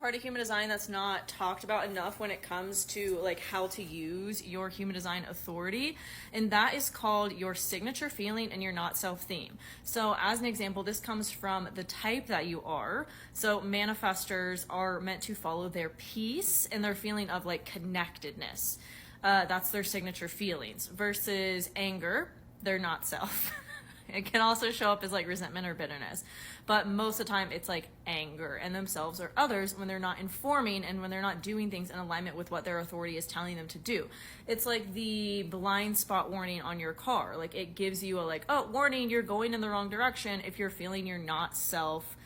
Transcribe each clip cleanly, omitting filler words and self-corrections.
Part of human design that's not talked about enough when it comes to like how to use your human design authority, and that is called your signature feeling and your not self theme. So as an example, this comes from the type that you are. So manifestors are meant to follow their peace and their feeling of like connectedness. That's their signature feelings, versus anger, they're not self. It can also show up as like resentment or bitterness, but most of the time it's like anger and themselves or others when they're not informing and when they're not doing things in alignment with what their authority is telling them to do. It's like the blind spot warning on your car. Like it gives you a like, oh, warning, you're going in the wrong direction if you're feeling you're not self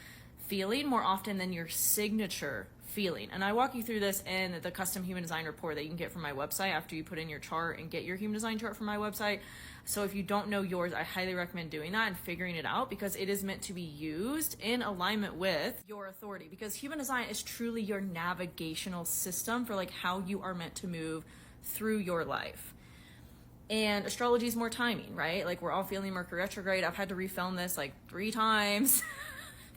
feeling more often than your signature feeling. And I walk you through this in the custom human design report that you can get from my website after you put in your chart and get your human design chart from my website. So if you don't know yours, I highly recommend doing that and figuring it out, because it is meant to be used in alignment with your authority, because human design is truly your navigational system for like how you are meant to move through your life. And astrology is more timing, right? Like we're all feeling Mercury retrograde. I've had to refilm this like 3 times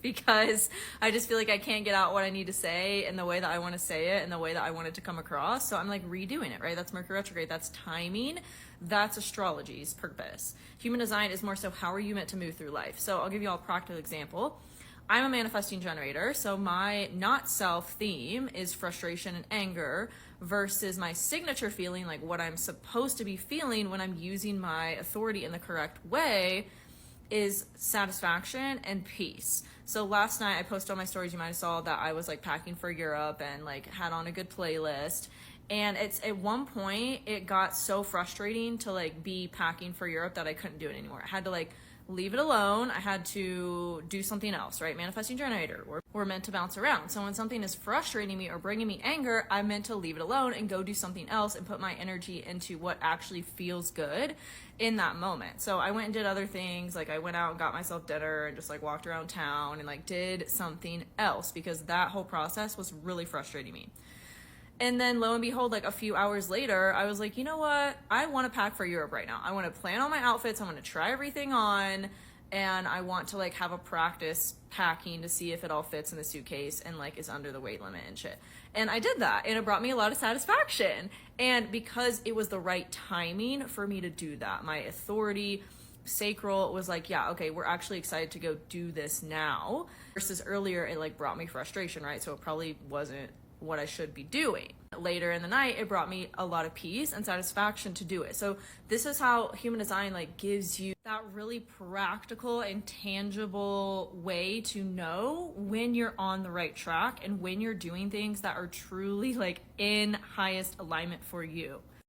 because I just feel like I can't get out what I need to say in the way that I want to say it and the way that I want it to come across. So I'm like redoing it, right? That's Mercury retrograde. That's timing. That's astrology's purpose. Human design is more so how are you meant to move through life? So I'll give you all a practical example. I'm a manifesting generator, so my not self theme is frustration and anger, versus my signature feeling, like what I'm supposed to be feeling when I'm using my authority in the correct way, is satisfaction and peace. So last night I posted on my stories, you might have saw that I was like packing for Europe and like had on a good playlist. And it's at one point it got so frustrating to like be packing for Europe that I couldn't do it anymore. I had to like leave it alone. I had to do something else, right? Manifesting generator. We're meant to bounce around. So when something is frustrating me or bringing me anger, I'm meant to leave it alone and go do something else and put my energy into what actually feels good in that moment. So I went and did other things. Like I went out and got myself dinner and just like walked around town and like did something else, because that whole process was really frustrating me. And then lo and behold, like a few hours later, I was like, you know what? I want to pack for Europe right now. I want to plan all my outfits. I want to try everything on. And I want to like have a practice packing to see if it all fits in the suitcase and like is under the weight limit and shit. And I did that, and it brought me a lot of satisfaction. And because it was the right timing for me to do that, my authority sacral was like, yeah, okay, we're actually excited to go do this now, versus earlier it like brought me frustration, right? So it probably wasn't what I should be doing. Later in the night, it brought me a lot of peace and satisfaction to do it. So this is how human design like gives you that really practical and tangible way to know when you're on the right track and when you're doing things that are truly like in highest alignment for you.